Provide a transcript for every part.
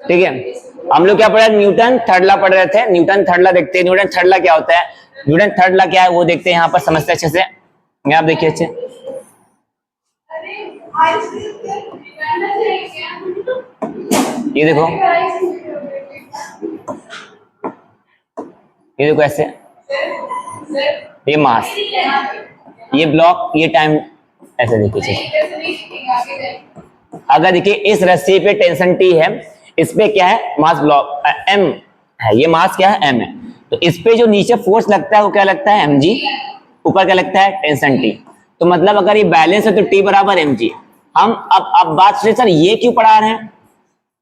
ठीक है, हम लोग क्या पढ़ा, न्यूटन थर्ड लॉ पढ़ रहे थे। न्यूटन थर्ड लॉ देखते हैं, न्यूटन थर्ड लॉ क्या होता है, न्यूटन थर्ड लॉ क्या है वो देखते हैं, यहाँ पर समझते हैं अच्छे से। यहाँ आप देखिए अच्छे, ये देखो, ये देखो ऐसे, ये मास, ये ब्लॉक, ये टाइम, ऐसे देखिए। अगर देखिए इस रस्सी पे टेंशन टी है, इस पे क्या है, मास ब्लॉक एम है, ये मास क्या है, एम है। तो इस पे जो नीचे फोर्स लगता है वो क्या लगता है, एम जी, ऊपर क्या लगता है, टेंशन टी। तो मतलब अगर ये बैलेंस है तो टी बराबर एम जी। हम अब बात सुनिए सर, ये क्यों पढ़ा रहे हैं,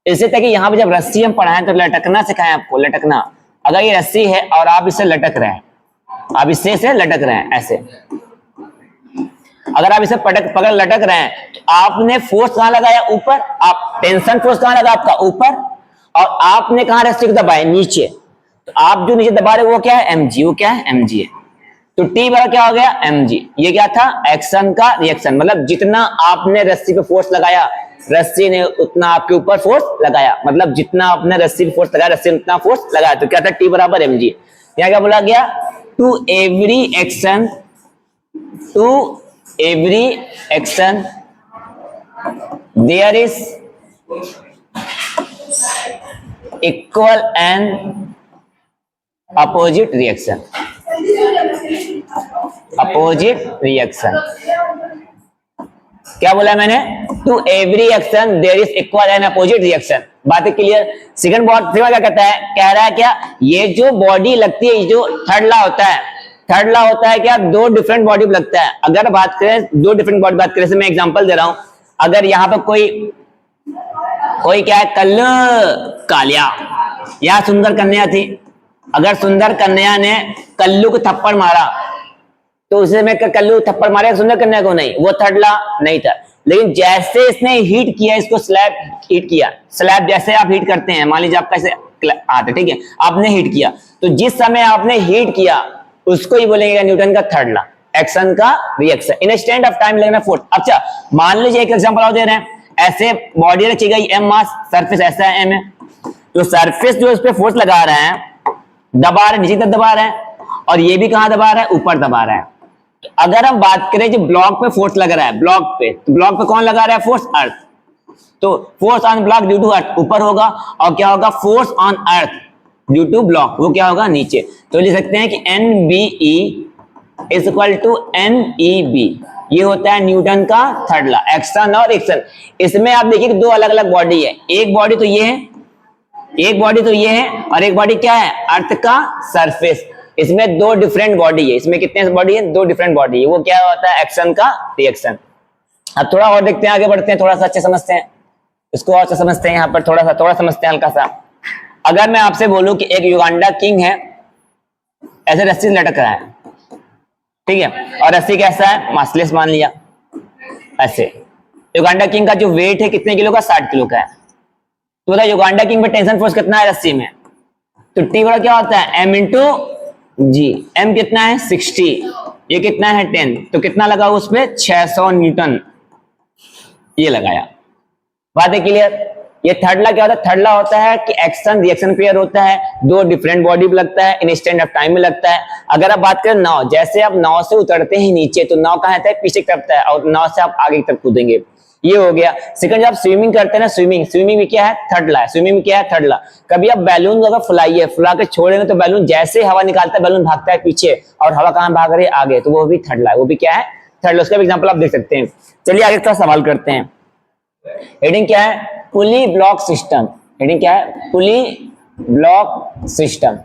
इससे तक कि यहाँ पे जब रस्सी हम पढ़ाएं तो लटकना सिखाएं आपको, लटकना। अगर ये रस्सी है और आप इससे लटक रहे हैं, आप इससे से लटक रहे हैं ऐसे, अगर आप इसे पकड़ लटक रहे हैं तो आपने फोर्स कहां लगाया, ऊपर। आप टेंशन फोर्स कहां लगा आपका, ऊपर, और आपने कहां रस्सी को दबाया, नीचे। तो आप जो नीचे दबा रहे हो वो क्या है, एम जी, वो क्या है, एम जी है। तो टी बराबर क्या हो गया, एम जी। ये क्या था, एक्शन का रिएक्शन, मतलब जितना आपने रस्सी पे फोर्स लगाया, रस्सी ने उतना आपके ऊपर फोर्स लगाया, मतलब जितना आपने रस्सी पे फोर्स लगाया, रस्सी ने उतना फोर्स लगाया। तो क्या था, टी बराबर एम जी। यहाँ क्या बोला गया, to every action, to every action there is equal and opposite reaction, opposite reaction। क्या बोला मैंने, to every action there is equal and opposite reaction. बात है क्लियर। सेकंड बॉडी क्या कहता है, कह रहा है क्या, ये जो बॉडी लगती है, जो थर्ड लॉ होता है, थर्ड लॉ होता है क्या, दो डिफरेंट बॉडी लगता है। अगर बात करें दो डिफरेंट बॉडी बात करें, मैं एग्जांपल दे रहा हूं, अगर यहाँ पर कोई क्या है, कल्लू कालिया, या सुंदर कन्या थी, अगर सुंदर कन्या ने कल्लू को थप्पड़ मारा, तो उसे मैं कल्लू थप्पड़ मारे सुंदर कन्या को, नहीं, वो थर्ड लॉ नहीं था। लेकिन जैसे इसने हीट किया, इसको स्लैब हीट किया, स्लैब जैसे आप हीट करते हैं, मान लीजिए आपका ऐसे आता, ठीक है, आपने हीट किया, तो जिस समय आपने हीट किया उसको ही बोलेंगे न्यूटन का थर्ड लॉ, एक्शन का रिएक्शन, इंस्टेंट ऑफ टाइम लगना फोर्स। अच्छा मान लीजिए एक एग्जांपल और दे रहे हैं, ऐसे बॉडी रखी गई, एम मास, सरफेस ऐसा है, एम है, तो सरफेस जो इस पे फोर्स लगा रहे हैं, दबा रहे, नीचे तक दबा रहे हैं, और ये भी कहां दबा रहा है, ऊपर दबा रहा है। तो अगर हम बात करें जो ब्लॉक पे फोर्स लग रहा है, ब्लॉक पे, तो ब्लॉक पे कौन लगा रहा है, फोर्स, अर्थ। तो force on block due to earth ऊपर होगा, और क्या होगा, force on earth due to block, वो क्या होगा, नीचे। तो लिख सकते हैं कि N B E is equal to N E B. ये होता है न्यूटन का थर्ड लॉ, एक्शन और रिएक्शन। इसमें आप देखिए दो अलग अलग बॉडी है, एक बॉडी तो ये है, एक बॉडी तो ये है, और एक बॉडी क्या है, अर्थ का सरफेस। इसमें दो डिफरेंट बॉडी है, इसमें कितने बॉडी है, दो डिफरेंट बॉडी है। वो क्या होता है, एक्शन का रिएक्शन। अब थोड़ा और देखते हैं, आगे बढ़ते हैं, थोड़ा सा अच्छे समझते हैं इसको, और अच्छा समझते हैं, यहाँ पर थोड़ा समझते हैं हल्का सा। अगर मैं आपसे बोलूं कि एक युगांडा किंग है, ऐसे रस्सी लटक रहा है, ठीक है, और रस्सी कैसा है, मासलेस मान लिया ऐसे। युगांडा किंग का जो वेट है कितने किलो का, 60 किलो का है। तो बताइए युगांडा किंग पे टेंशन फोर्स कितना है रस्सी में, तो टी बड़ा क्या होता है, एम इंटू जी। एम कितना है, 60, ये कितना है, 10, तो कितना लगा उसमें, 600 न्यूटन, ये लगाया। बात है क्लियर। ये थर्ड लॉ क्या होता है, थर्ड लॉ होता है कि एक्शन रिएक्शन पेयर होता है, दो डिफरेंट बॉडी में लगता है, इंस्टेंट ऑफ टाइम में लगता है। अगर आप बात करें नाव, जैसे आप नाव से उतरते हैं नीचे, तो नाव कहां आता है, पीछे करता है, और नाव से आप आगे की तरफ कूदेंगे, ये हो गया। सेकंड, जब आप स्विमिंग करते हैं ना, स्विमिंग में क्या है, थर्ड लॉ, स्विमिंग में क्या है, थर्ड लॉ। कभी आप बैलून अगर फुलाइए, फुला के छोड़ेंगे तो बैलून जैसे हवा निकालता है, बैलून भागता है पीछे, और हवा कहां भाग रही है, आगे, तो वो भी थर्ड लॉ, वो भी क्या है, थर्ड लॉ। उसका एग्जांपल आप देख सकते हैं। चलिए आगे का सवाल करते हैं। हेडिंग क्या है, पुली ब्लॉक सिस्टम। हेडिंग क्या है, पुली ब्लॉक सिस्टम।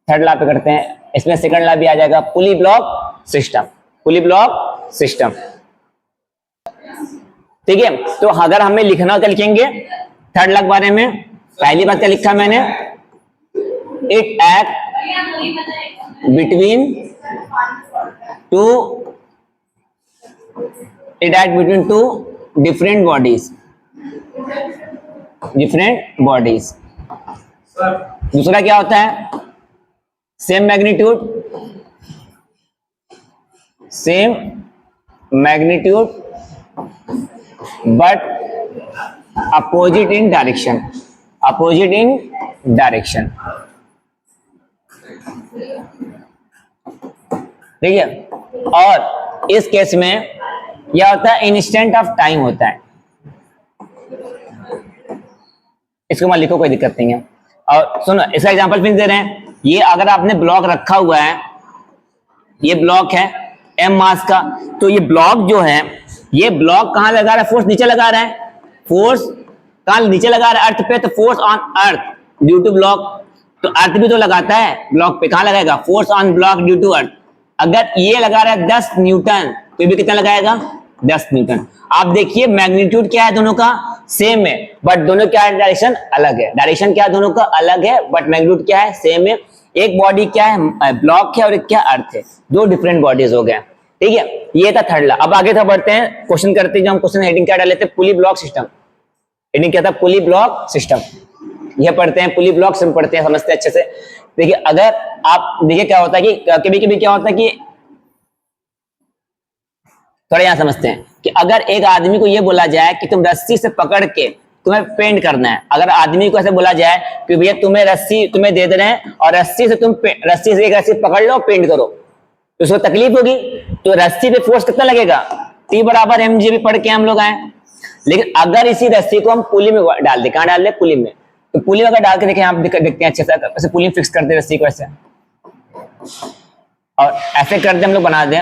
थर्ड लॉ पे करते हैं, इसमें सेकंड लॉ भी आ जाएगा, पुली ब्लॉक सिस्टम, पुली ब्लॉक सिस्टम, ठीक है। तो अगर हमें लिखना क्या लिखेंगे, थर्ड लॉ के बारे में पहली बात क्या लिखा मैंने, it act between two different bodies, दूसरा क्या होता है, same magnitude but opposite in direction, opposite in direction, ठीक है। और इस केस में यह होता है इंस्टेंट ऑफ टाइम होता है, इसको मैं लिखो कोई दिक्कत नहीं है। और सुनो इसका एग्जांपल फिर दे रहे हैं, ये अगर आपने ब्लॉक रखा हुआ है, ये ब्लॉक है m मास का, तो ये ब्लॉक जो है, ये ब्लॉक कहां लगा रहा है, फोर्स नीचे लगा रहा है, फोर्स कहां नीचे लगा रहा है, अर्थ पे, तो force on earth due to block, तो अर्थ भी तो लगाता है ब्लॉक पे, कहां लगाएगा, force on block due to earth. अगर ये लगा रहा है 10 न्यूटन, तो ये भी कितना लगाएगा, 10 न्यूटन। आप देखिए मैग्नीट्यूड क्या है दोनों का, सेम है, बट दोनों क्या है, डायरेक्शन अलग है, डायरेक्शन क्या है दोनों का अलग है, बट मैग्नीट्यूड क्या है, सेम है। एक बॉडी क्या है, ब्लॉक है, और एक क्या अर्थ है, दो डिफरेंट बॉडीज हो गए, ठीक है। ये था थर्ड लॉ। अब आगे था बढ़ते हैं, क्वेश्चन करते हैं, जो हम क्वेश्चन हेडिंग क्या डाले थे, पुली ब्लॉक सिस्टम, हेडिंग क्या था, पुली ब्लॉक सिस्टम, ये पढ़ते हैं, पुली ब्लॉक सिस्टम पढ़ते हैं, समझते हैं अच्छे से। देखिए अगर आप देखिए क्या होता है कि कभी कभी क्या होता है कि थोड़ा यहां समझते हैं कि अगर एक आदमी को यह बोला जाए कि तुम रस्सी से पकड़ के तुम्हें पेंट करना है, अगर आदमी को ऐसे बोला जाए कि भैया तुम्हें रस्सी तुम्हें दे दे रहे हैं और रस्सी से एक रस्सी पकड़ लो पेंट करो, तो उसको तकलीफ होगी, तो रस्सी पे फोर्स कितना लगेगा, T बराबर mg भी पढ़ के हम लोग आए। लेकिन अगर इसी रस्सी को हम पुली में डाल दे, कहां डाल दे, पुली में, तो पुली में अगर डाल के देखें, आप देखते हैं अच्छे से, ऐसे पुली फिक्स कर दे रस्सी को ऐसे, और ऐसे कर दे हम लोग बना दें,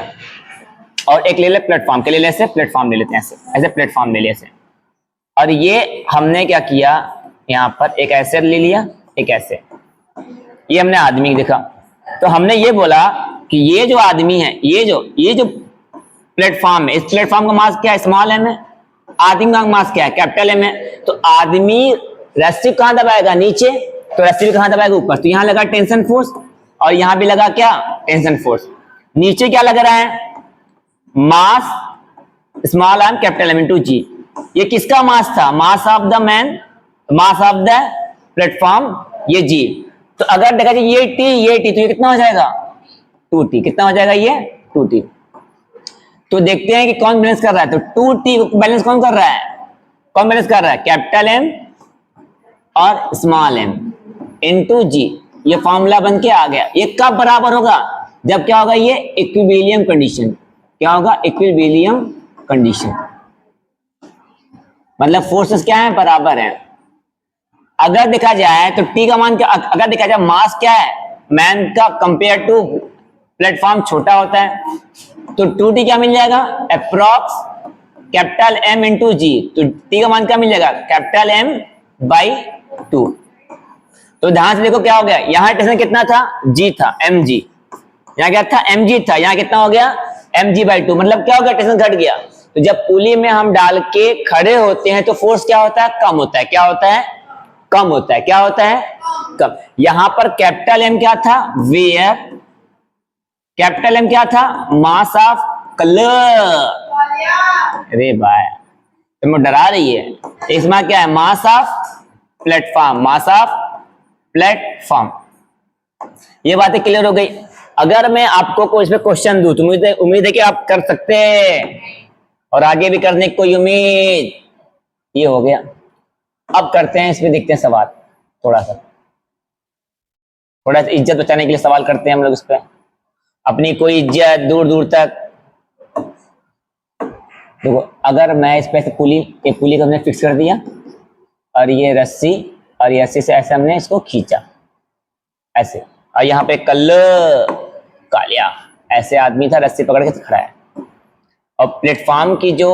और एक ले ले प्लेटफॉर्म के ले ले, ऐसे प्लेटफॉर्म ले लेते हैं, ऐसे ऐसे प्लेटफॉर्म ले लिया ऐसे, और ये हमने क्या किया, यहाँ पर एक ऐसे ले लिया, एक ऐसे, ये हमने आदमी देखा, तो हमने ये बोला कि ये जो आदमी है, ये जो प्लेटफॉर्म है, इस प्लेटफॉर्म का मास क्या है, स्मॉल एम है, आदमी का मास क्या है, कैपिटल एम है। तो आदमी रस्सी कहां दबाएगा, नीचे, तो रस्सी कहां दबाएगा, ऊपर, तो यहां लगा टेंशन फोर्स, और यहां भी लगा क्या, टेंशन फोर्स। नीचे क्या लग रहा है, mass small m capital m into जी। ये किसका मास था, mass of the man, mass of the platform, ये जी। तो अगर देखा जाए ये टी, तो ये कितना हो जाएगा, 2t, कितना हो जाएगा, ये 2t। तो देखते हैं कि कौन बैलेंस कर रहा है, तो 2t को बैलेंस कौन कर रहा है, कौन बैलेंस कर रहा है, कैपिटल एम और स्मॉल एम इंटू जी। ये फॉर्मूला बन के आ गया। ये कब बराबर होगा, जब क्या होगा, ये इक्विलिब्रियम कंडीशन, क्या होगा, इक्विलिब्रियम कंडीशन, मतलब फोर्सेस क्या है, बराबर है। अगर देखा जाए तो टी का मान क्या, अगर देखा जाए मास क्या है, मैन का कंपेयर टू प्लेटफॉर्म छोटा होता है, तो 2t क्या मिल जाएगा, अप्रॉक्स कैपिटल M इंटू जी। तो t का मान क्या मिल जाएगा, कैपिटल M बाई 2। तो ध्यान से देखो क्या हो गया, यहां टेंशन कितना था, g था, mg, यहां क्या था, mg था, यहां कितना हो गया, mg बाई 2, मतलब क्या हो गया, टेंशन घट गया। तो जब पुली में हम डाल के खड़े होते हैं तो फोर्स क्या होता है, कम होता है, क्या होता है, कम होता है, क्या होता है, कम। यहां पर कैपिटल M क्या था, वेयर, कैपिटल M क्या था, मास ऑफ कलर, अरे भाई तुम डरा रही है, इसमें क्या है, मास of platform, mass of platform. ये बातें क्लियर हो गई। अगर मैं आपको कोई इसमें क्वेश्चन दूं तो उम्मीद है कि आप कर सकते हैं, और आगे भी करने की कोई उम्मीद, ये हो गया। अब करते हैं इसमें, देखते हैं सवाल, थोड़ा सा इज्जत बचाने के लिए सवाल करते हैं हम लोग इस पर, अपनी कोई इज्जत दूर दूर तक। देखो अगर मैं इस पे से पुली को हमने फिक्स कर दिया, और ये रस्सी, और ये रस्सी से ऐसे हमने इसको खींचा ऐसे, और यहाँ पे कलर कालिया, ऐसे आदमी था, रस्सी पकड़ के खड़ा है, और प्लेटफॉर्म की जो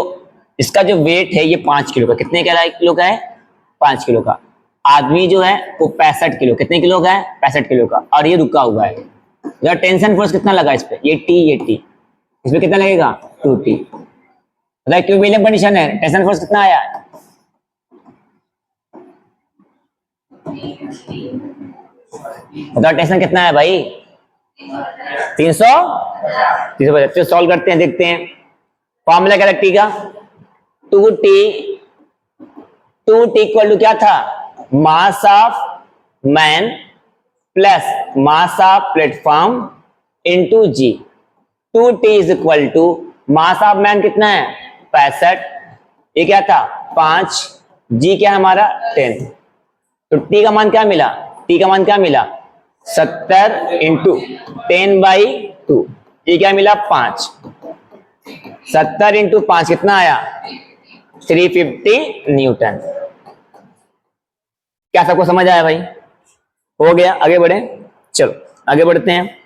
इसका जो वेट है ये 5 किलो का, कितने किलो का है, 5 किलो का। आदमी जो है वो 65 किलो, कितने किलो का है, 65 किलो का, और ये रुका हुआ है। जरा टेंशन फोर्स कितना लगा इस पे, ये टी, इसमें कितना लगेगा, 2t। मतलब इक्विलिब्रियम कंडीशन है, टेंशन फोर्स कितना आया, बताओ टेंशन कितना है भाई, 350। सॉल्व करते हैं, देखते हैं फॉर्मूला क्या लगती का, 2t इक्वल टू क्या था, mass of man plus mass of platform into g. 2t is equal to mass of man कितना है, 65, ये क्या था 5, जी क्या है हमारा 10, तो टी का मान क्या मिला, टी का मान क्या मिला 70 इंटू 10/2, ये क्या मिला 5, 70 इंटू 5 कितना आया 350 न्यूटन। क्या सबको समझ आया भाई, हो गया, आगे बढ़े, चलो आगे बढ़ते हैं,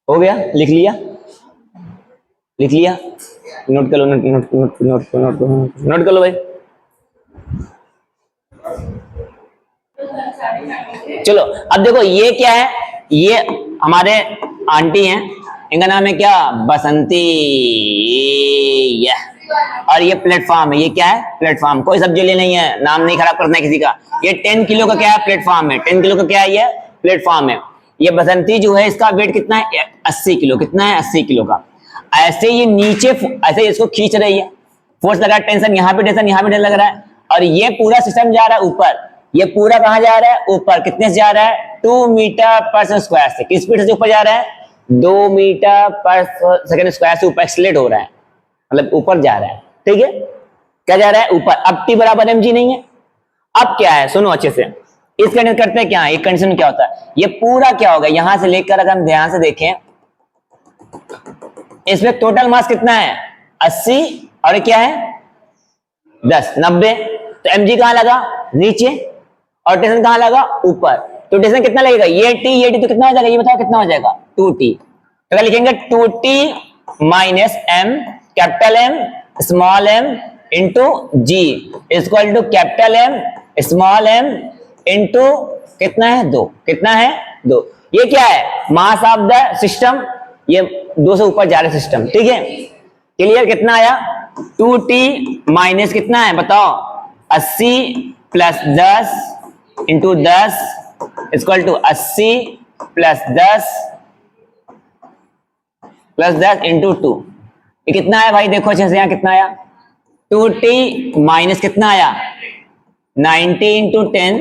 हो गया, लिख लिया, लिख लिया, नोट कर लो, note note note note note note कर लो भाई। चलो अब देखो ये क्या है, ये हमारे आंटी हैं, इनका नाम है क्या बसंती, ये और ये प्लेटफॉर्म है, ये क्या है प्लेटफॉर्म, कोई सब्जेक्ट नहीं है, नाम नहीं खराब करना है किसी का। ये 10 किलो का क्या है प्लेटफॉर्म है, 10 किलो का क्या है ये प्लेटफॉर्म है। ये बसंती जो है इसका वेट कितना है 80 किलो, कितना है 80 किलो का। ऐसे ये नीचे ऐसे इसको खींच रही है, फोर्स लगा, टेंशन यहाँ पे, टेंशन यहाँ पे टेंशन लग रहा है, और ये पूरा सिस्टम जा रहा है ऊपर, ये पूरा कहां जा रहा है ऊपर, कितने से जा रहा है 2 मीटर पर सेकंड स्क्वायर से, किस स्पीड से ऊपर जा रहा है 2 मीटर पर सेकंड स्क्वायर से ऊपर एक्सीलरेट हो रहा है, मतलब ऊपर जा रहा है, ठीक है, क्या जा रहा है ऊपर। अब टी बराबर mg नहीं है, अब क्या है सुनो अच्छे से, इस कंडीशन करते हैं क्या, एक कंडीशन क्या होता है, ये पूरा क्या होगा यहां से लेकर अगर हम ध्यान से देखें, इसमें टोटल मास कितना है 80 और क्या है 10 90, तो mg कहां लगा नीचे और टेंशन कहां लगा ऊपर, तो टेंशन कितना लगेगा ये टी तो कितना हो जाएगा, ये बताओ कितना हो जाएगा 2t, तो क्या लिखेंगे 2t minus m capital M small m into ji equal to capital M small m into कितना है 2, कितना है 2, ये क्या है मास ऑफ द सिस्टम, ये 2 से ऊपर जा रहा है सिस्टम, ठीक है, क्लियर, कितना आया 2t माइनस कितना है बताओ 80 plus 10 into 10 equal to 80 plus 10 into 2, ये कितना है भाई देखो अच्छे से, यहाँ कितना आया 2t माइनस कितना आया 90 इंटू 10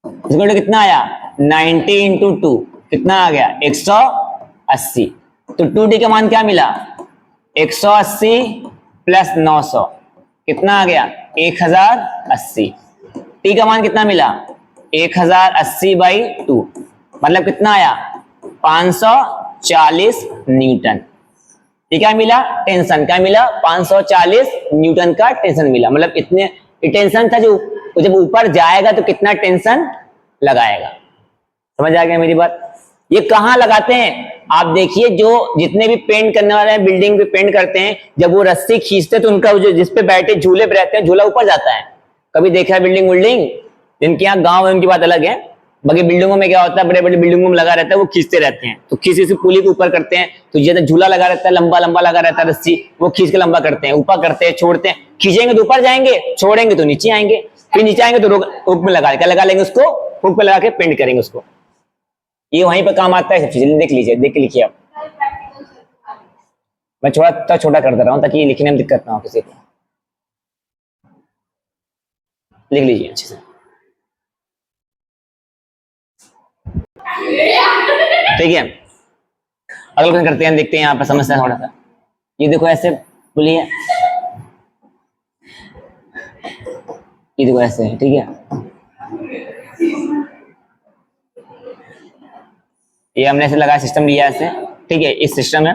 इक्वल टू कितना आया 90 इंटू 2, कितना आ गया 180, तो 2t का मान क्या मिला 180 प्लस 900 कितना आ गया 1080, टी का मान कितना मिला 1080/2, मतलब कितना आया 540 न्यूटन, ये क्या मिला टेंशन, क्या मिला 540 न्यूटन का टेंशन मिला, मतलब इतने टेंशन था, जो जब ऊपर जाएगा तो कितना टेंशन लगाएगा, समझ आ गया मेरी बात। ये कहाँ लगाते हैं आप देखिए, जो जितने भी पेंट करने वाले हैं बिल्डिंग पे पेंट करते हैं, जब वो रस्सी खींचते तो उनका जो जिसपे बैठे झूले पे रहते हैं झूला ऊपर जाता है, कभी देखा है बिल्डिंग विल्डिंग, जिनके यहाँ गांव है उनकी बात अलग है, बाकी बिल्डिंगों में क्या होता है बड़े बड़े बिल्डिंगों में लगा रहता है, वो खींचते रहते हैं, तो खींच से पुली के ऊपर करते हैं, तो जैसे झूला लगा रहता है लंबा लंबा लगा रहता है रस्सी, वो खींच के लंबा करते हैं, ऊपर करते हैं छोड़ते हैं, खींचेंगे तो ऊपर जाएंगे, छोड़ेंगे तो नीचे आएंगे, फिर नीचे आएंगे तो हुक में लगा लेंगे उसको, हुक पे लगा के पेंट करेंगे उसको, ये वहीं पर काम आता है सब चीजें, देख लीजिए, देख के लिखिए आप, मैं छोटा छोटा कर दे रहा हूँ ताकि लिखने में दिक्कत ना हो किसी को, लिख लीजिए अच्छे से, ठीक है। अगला क्वेश्चन करते हैं, देखते हैं यहाँ पर समस्या थोड़ा सा, ये देखो ऐसे बोलिए, ये देखो ऐसे है, ठीक है, ये हमने ऐसे लगाया सिस्टम लिया ऐसे, ठीक है, इस सिस्टम में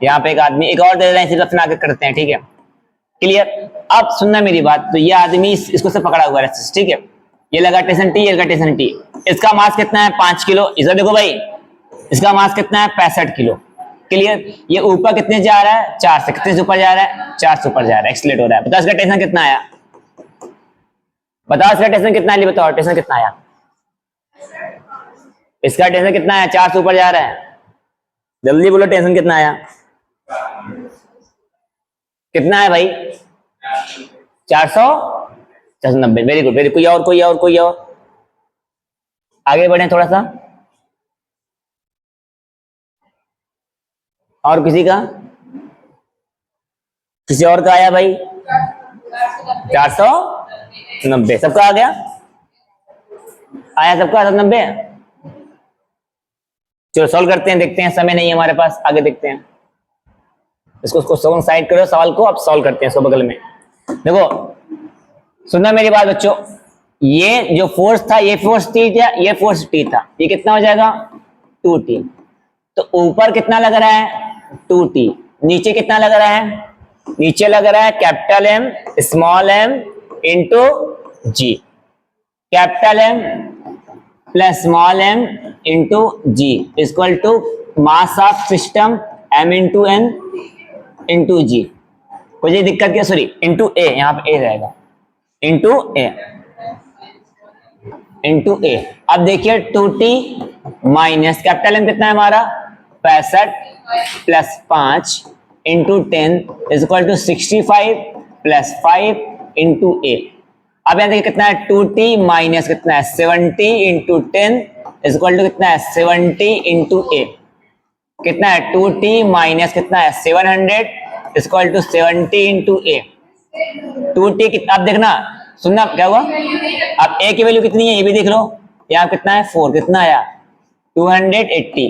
यहाँ पे एक आदमी एक और दे रहे हैं, इसी तरफ आके करते हैं, ठीक है, क्लियर। अब सुनना मेरी बात, तो ये आदमी इसको से पकड़ा हुआ है, ठीक है, ये लगा टेंशन टी, ये लगा टेंशन टी, इसका मास कितना है 5 किलो, इधर देखो भाई इसका मास कितना है 65 किलो, क्लियर, ये ऊपर कितने जा रहा है 4 से, कितने से ऊपर जा रहा है 4 से ऊपर जा रहा है, एक्सीलरेट हो रहा है, बताओ इसका टेंशन कितना आया, बताओ इसका टेंशन कितना आया, बताओ टेंशन कितना आया, इसका टेंशन कितना है 4 से ऊपर जा रहा है, जल्दी बोलो टेंशन कितना आया, कितना है भाई 490, वेरी गुड वेरी, कोई और आगे बढ़े थोड़ा सा, और किसी का, किसी और का आया भाई 490, सबका आ गया, आया सबका 490, चलो सॉल्व करते हैं, देखते हैं, समय नहीं है हमारे पास, आगे देखते हैं, इसको साइड करो सवाल को, अब सॉल्व करते हैं इसको बगल में, देखो सुनना मेरी बात बच्चों, ये जो फोर्स था ये फोर्स टी था, ये फोर्स टी था, ये कितना हो जाएगा 2t। तो ऊपर कितना लग रहा है 2t, नीचे कितना लग रहा है, नीचे लग रहा है capital M small M into G, capital M plus small M into ji equal to mass of system M into N into G. कोई दिक्कत क्या, सॉरी इंटू ए, यहाँ पे ए रहेगा, इंटू ए इंटू ए। अब देखिए 2t माइनस कैपिटल एम कितना है हमारा 65 plus 5 into 10 is equal to 65 plus 5 into A. अब यहां देखिए कितना है 2t माइनस कितना है 70 इंटू 10 इज इक्वल टू कितना है 70 इंटू ए, कितना है 2t माइनस कितना है 700 is equal to 70 into a. 2t कितना, अब देखना सुनना क्या हुआ, अब a की वैल्यू कितनी है ये भी देख लो, यहाँ कितना है 4, कितना आया 280।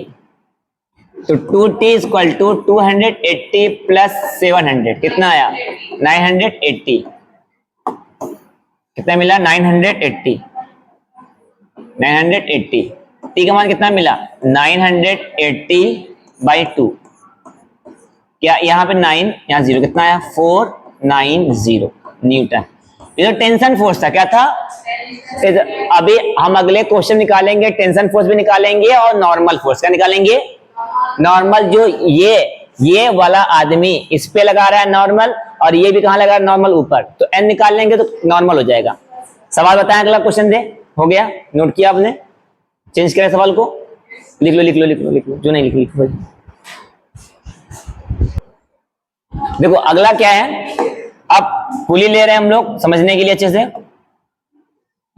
तो 2t is equal to 280 plus 700 कितना आया 980, कितना मिला 980, 980। t का मान कितना मिला 980 बाई 2, क्या यहाँ पे 9 यहाँ 0 कितना आया 490 न्यूटन। ये जो टेंशन फोर्स था क्या था, अभी हम अगले क्वेश्चन निकालेंगे, टेंशन फोर्स भी निकालेंगे और नॉर्मल फोर्स का निकालेंगे। नॉर्मल जो ये वाला आदमी इस पे लगा रहा है नॉर्मल, और ये भी कहां लगा रहा है नॉर्मल ऊपर, तो एन निकाल लेंगे तो नॉर्मल हो जाएगा। सवाल बताएं, अगला क्वेश्चन दे, हो गया, नोट किया आपने, चेंज किया सवाल को, लिख लो लिख लो लिख लो लिख लो, जो नहीं लिख लो। देखो अगला क्या है, अब पुली ले रहे हैं हम लोग समझने के लिए अच्छे से।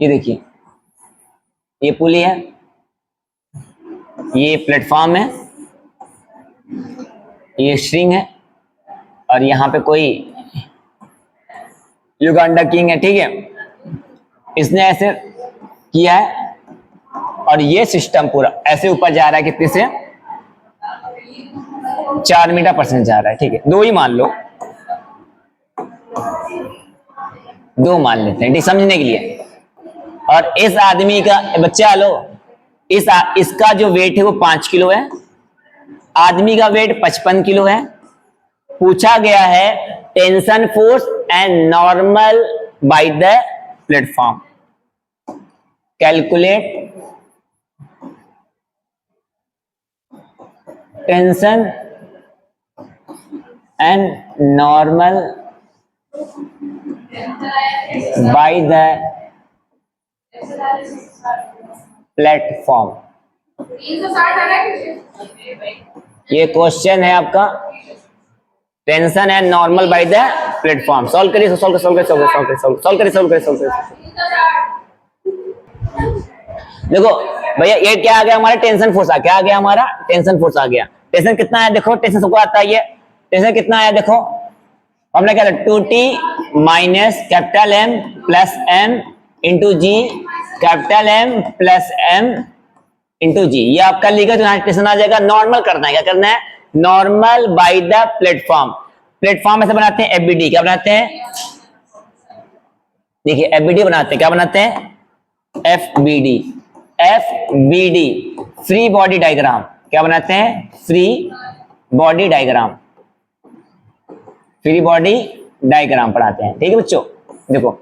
ये देखिए ये पुली है, ये प्लेटफॉर्म है, ये स्ट्रिंग है, और यहां पे कोई युगांडा किंग है, ठीक है, इसने ऐसे किया है और ये सिस्टम पूरा ऐसे ऊपर जा रहा है, कितने से 4 मीटर पर सेकंड जा रहा है, ठीक है, 2 ही मान लो, 2 मान लेते हैं ठीक समझने के लिए। और इस आदमी का बच्चा लो, इसका जो वेट है वो 5 किलो है, आदमी का वेट 55 किलो है। पूछा गया है tension force and normal by the platform, calculate tension and normal by the platform. ये क्वेश्चन है आपका, tension and normal by the platform. Solve करिए सॉल्व करिए। देखो भैया ये क्या आ गया हमारा टेंशन फोर्स, क्या आ गया हमारा टेंशन फोर्स आ गया। टेंशन कितना है देखो, टेंशन सबको आता है, ये टेंशन कितना आया देखो, हमने क्या 2t minus capital M plus M into G, capital M plus M into जी, ये आपका लीगल तो टेंशन आ जाएगा। नॉर्मल करना है, क्या करना है normal by the platform. Platform ऐसे बनाते हैं एफबीडी, क्या बनाते हैं देखिए एफबीडी बनाते हैं, क्या बनाते हैं FBD, FBD free body diagram, क्या बनाते हैं free body diagram, free body diagram पढ़ाते हैं, ठीक है बच्चों। देखो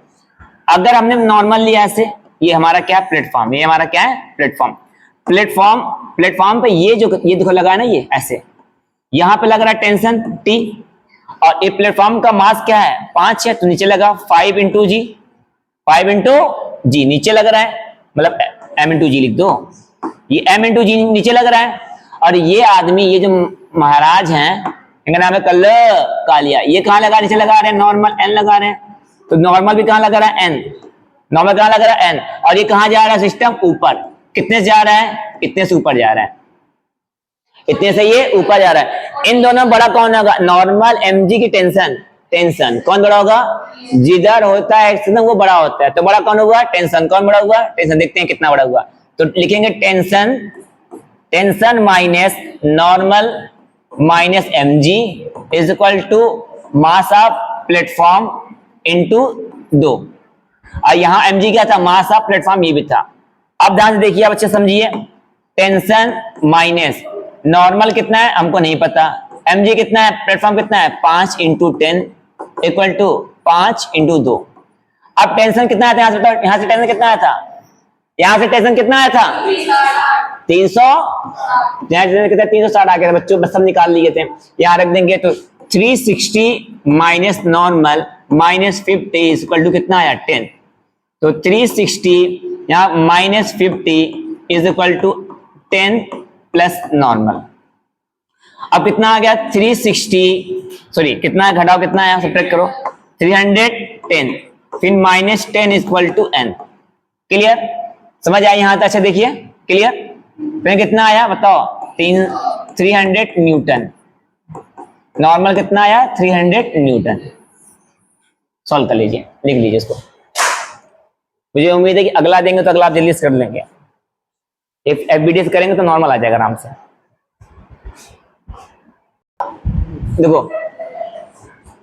अगर हमने नॉर्मल लिया ऐसे, ये हमारा क्या है प्लेटफॉर्म, ये हमारा क्या है प्लेटफॉर्म। प्लेटफॉर्म पे ये जो ये देखो लगा है ना, ये ऐसे यहां पे लग रहा है टेंशन टी, और ये प्लेटफॉर्म का मास क्या है 5 है, तो नीचे लगा 5 इंटू जी, 5 इंटू जी नीचे लग रहा है, मतलब एम इंटू जी लिख दो, ये एम इंटू जी नीचे लग रहा है। और ये आदमी ये जो महाराज हैं इनका नाम है कल कालिया, ये कहां लगा नीचे लगा रहे हैं नॉर्मल एन लगा रहे हैं, तो नॉर्मल भी कहां लगा रहा है एन, नॉर्मल कहां लग रहा है एन, और ये कहां जा रहा है सिस्टम ऊपर, कितने से जा रहा है इतने से ऊपर जा रहा है, इतने से ये ऊपर जा रहा है। इन दोनों बड़ा कौन होगा नॉर्मल एमजी की टेंशन, टेंशन कौन बड़ा होगा, जिधर होता है एक्सीडेंट वो बड़ा होता है, तो बड़ा कौन होगा टेंशन, कौन बड़ा हुआ टेंशन, देखते हैं कितना बड़ा हुआ, तो लिखेंगे tension, tension minus normal minus MG is equal to mass of platform into 2। और यहाँ mg क्या था, मास ऑफ प्लेटफॉर्म ये भी था। अब ध्यान से देखिए, अब अच्छे समझिए, टेंशन माइनस नॉर्मल कितना है हमको नहीं पता, mg कितना है, प्लेटफॉर्म कितना है, 5 इंटू 10 इक्वल टू 5 इंटू 2। अब टेंशन कितना आया था, यहाँ से बताओ, यहाँ से टेंशन कितना आया था, यहाँ से टेंशन कितना आया था 300, यहाँ से कितना 360 आ गया था बच्चों, बस सब निकाल लिए थे, यहाँ रख देंगे तो 360 minus normal minus 50 equal to कितना आया 10। तो 360 यहाँ minus 50 is equal to 10 plus normal. अब कितना आ गया 360, सॉरी कितना घटाओ, कितना है सब्ट्रैक्ट करो, 310 फिर minus 10 equal to n। Clear, समझ आया यहाँ तक? अच्छा देखिए, क्लियर, फिर कितना आया बताओ, 300 न्यूटन, नॉर्मल कितना आया 300 न्यूटन। सॉल्व कर लीजिए, लिख लीजिए इसको। मुझे उम्मीद है कि अगला देंगे तो अगला आप जल्दी से कर लेंगे, इफ एफबीडी करेंगे तो नॉर्मल आ जाएगा आराम से। देखो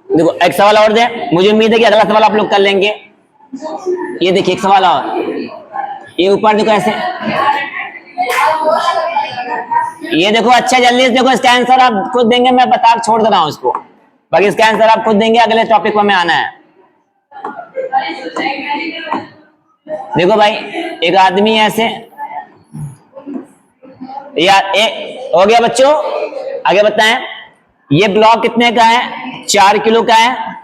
देखो एक सवाल और दे, मुझे उम्मीद है कि अगला सवाल आप लोग कर लेंगे। ये देखिए एक सवाल और, ये ऊपर देखो ऐसे, ये देखो अच्छा जल्दी से देखो, इसका आंसर आप खुद देंगे, मैं बता छोड़ दे रहा हूं इसको, बाकी इसका आंसर आप खुद देंगे, अगले टॉपिक पर हमें आना है। देखो भाई, एक आदमी ऐसे, यार हो गया बच्चों, आगे बताएं, ये ब्लॉक कितने का है, 4 किलो का है,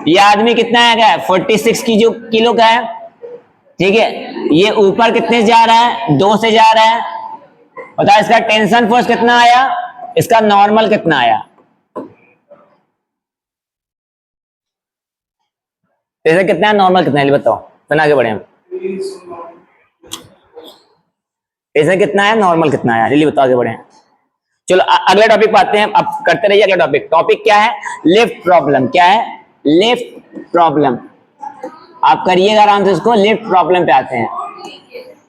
ये आदमी कितना है 46 किलो का है, ठीक है, ये ऊपर कितने से जा रहा है, 2 से जा रहा है, बताओ इसका टेंशन फोर्स कितना आया, इसका नॉर्मल कितना आया। टेंशन कितना है, नॉर्मल कितना है, बताओ, फिर आगे बढ़े हम। टेंशन कितना है, नॉर्मल कितना है, जल्दी बताओ, आगे बढ़े। चलो अगले टॉपिक पर आते हैं, अब करते रहिए अगला टॉपिक। टॉपिक क्या है, लिफ्ट प्रॉब्लम। क्या है, लिफ्ट प्रॉब्लम। आप करिएगा आराम से इसको, लिफ्ट प्रॉब्लम पे आते हैं।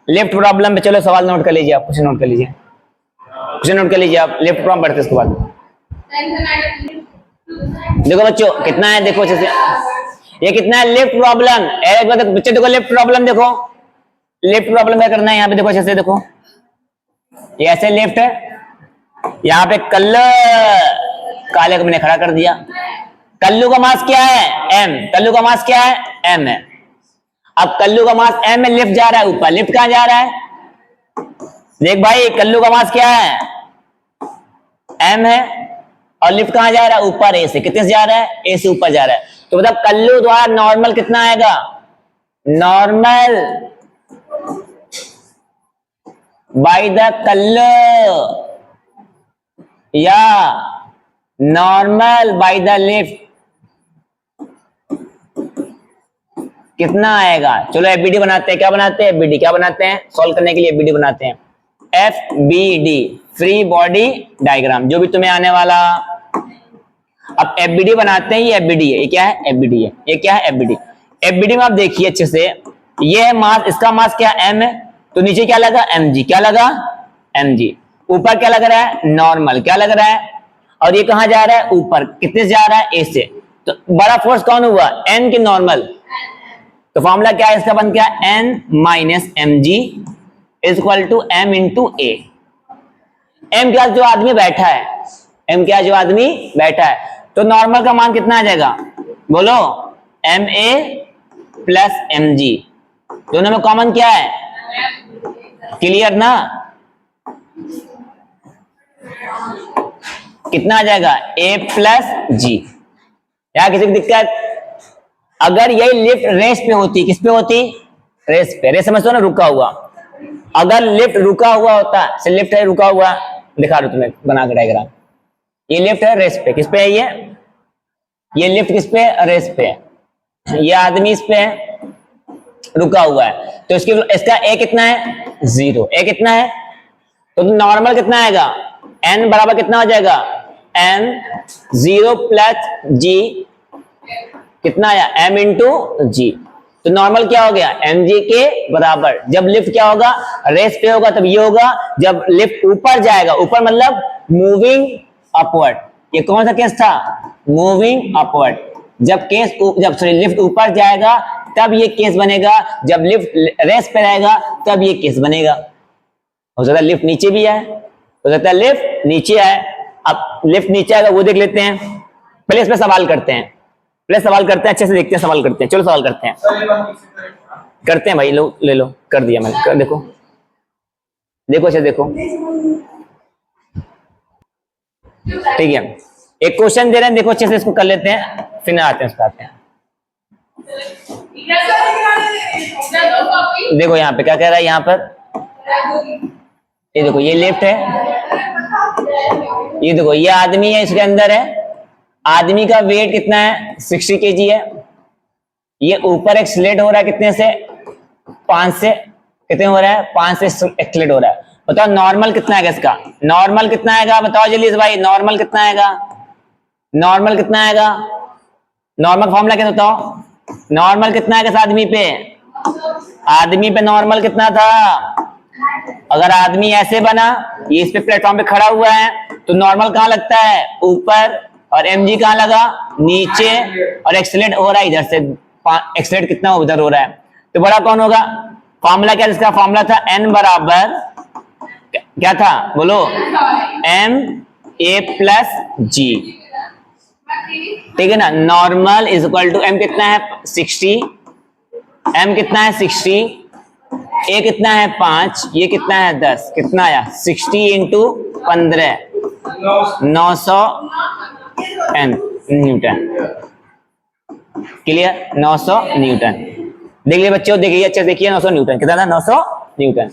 लिफ्ट प्रॉब्लम पे चलो सवाल नोट कर लीजिए, आप कुछ नोट कर लीजिए, कुछ नोट कर लीजिए आप, लिफ्ट प्रॉब्लम पढ़ते इसके बाद। देखो बच्चों कितना है, देखो अच्छे से, ये कितना है लिफ्ट प्रॉब्लम। एक बार बच्चे देखो लिफ्ट प्रॉब्लम, देखो लिफ्ट प्रॉब्लम क्या करना है, यहाँ पे देखो अच्छे से देखो, ये ऐसे लिफ्ट है, यहाँ पे कल्लू, काले को मैंने खड़ा कर दिया, कल्लू का मास क्या है m, कल्लू का मास क्या है m है। अब कल्लू का मास m में, लिफ्ट जा रहा है ऊपर, लिफ्ट कहां जा रहा है, देख भाई कल्लू का मास क्या है m है, और लिफ्ट कहां जा रहा है ऊपर, a से, कितने से जा रहा है, a से ऊपर जा रहा है। तो मतलब कल्लू द्वारा नॉर्मल कितना आएगा, नॉर्मल बाय द कल्लू या नॉर्मल बाय द लिफ्ट कितना आएगा। चलो एफबीडी बनाते हैं, क्या बनाते हैं एफबीडी, क्या बनाते हैं सॉल्व करने के लिए एफबीडी बनाते हैं, एफबीडी फ्री बॉडी डायग्राम, जो भी तुम्हें आने वाला। अब एफबीडी बनाते हैं, ये एफबीडी है, ये क्या है एफबीडी है, ये क्या है एफबीडी। एफबीडी में आप देखिए अच्छे से, ये है मास, इसका मास क्या m है, तो नीचे क्या लगा mg, क्या लगा mg, ऊपर क्या लग रहा है नॉर्मल, क्या लग रहा है, और ये कहां जा रहा है ऊपर, कितने से जा रहा है a से, तो बड़ा फोर्स कौन हुआ n की नॉर्मल। तो फॉर्मूला क्या है इसका, बन गया n minus mg is equal to m into a। m क्या जो आदमी बैठा है, m क्या जो आदमी बैठा है, तो नॉर्मल का मान कितना आ जाएगा बोलो, ma प्लस mg, दोनों में कॉमन क्या है, क्लियर ना, कितना आ जाएगा a प्लस g। या किसी की दिक्कत, अगर यही लिफ्ट रेस पे होती, किस पे होती, रेस पे, रेस समझते हो ना, रुका हुआ, अगर लिफ्ट रुका हुआ होता, से लिफ्ट है रुका हुआ, दिखा दो तुम्हें बना के डायग्राम, ये लिफ्ट है रेस पे, किस पे है ये लिफ्ट किस पे, रेस पे, ये आदमी इस पे रुका हुआ है, तो इसका a कितना है 0, a कितना है, तो नॉर्मल कितना आएगा n बराबर कितना हो जाएगा m 0 प्लस g, कितना आया m इंटू g, तो नॉर्मल क्या हो गया mg के बराबर। जब लिफ्ट क्या होगा रेस पे होगा तब ये होगा, जब लिफ्ट ऊपर जाएगा, ऊपर मतलब मूविंग अपवर्ड, ये कौन सा केस था मूविंग अपवर्ड, जब लिफ्ट ऊपर जाएगा तब ये केस बनेगा, जब लिफ्ट रेस्ट पे रहेगा तब ये केस बनेगा। हो सकता है लिफ्ट नीचे भी आए, हो सकता है लिफ्ट नीचे आए। अब लिफ्ट नीचे आएगा वो देख लेते हैं, पहले इस पे सवाल करते हैं, अच्छे से देखते हैं, सवाल करते हैं। चलो सवाल करते हैं, करते हैं भाई, लो ले लो, कर दिया मैंने, कर देखो अच्छा देखो, ठीक है। एक क्वेश्चन दे रहे हैं, देखो अच्छे से इसको कर लेते हैं, फिर आते हैं उसका आते हैं। देखो यहाँ पे क्या कह रहा है, यहाँ पर ये देखो, ये लेफ्ट है, ये देखो ये आदमी है, इसके अंदर है, आदमी का वेट कितना है 60 kg है। ये ऊपर एक्सलेट हो रहा है कितने से, 5 से, कितने हो रहा है 5 से एक्सलेट हो रहा है। बताओ नॉर्मल कितना आएगा इसका, नॉर्मल कितना आएगा बताओ जल्दी से भाई, नॉर्मल कितना आएगा, नॉर्मल कितना आएगा, नॉर्मल फॉर्मूला क्या बताओ, नॉर्मल कितना आएगा इस आदमी पे, आदमी पे नॉर्मल कितना था। अगर आदमी ऐसे बना, ये इस पे प्लेटफॉर्म पे खड़ा हुआ है, तो नॉर्मल कहाँ लगता है ऊपर, और mg कहाँ लगा नीचे, और एक्सलेट हो रहा है इधर से, एक्सलेट कितना उधर हो रहा है, तो बड़ा कौन होगा। फॉर्मूला क्या, इसका फॉर्मूला था n बराबर क्या था बोलो, m a प्लस g, ठीक है ना। Normal is equal to m कितना है 60, m कितना है 60, a कितना है 5, ये कितना है 10, कितना आया 60 इंटू 15, 900 न्यूटन, क्लियर, 900 न्यूटन। देख लिया बच्चों, देखिए अच्छे देखिए, 900 न्यूटन कितना था, 900 न्यूटन।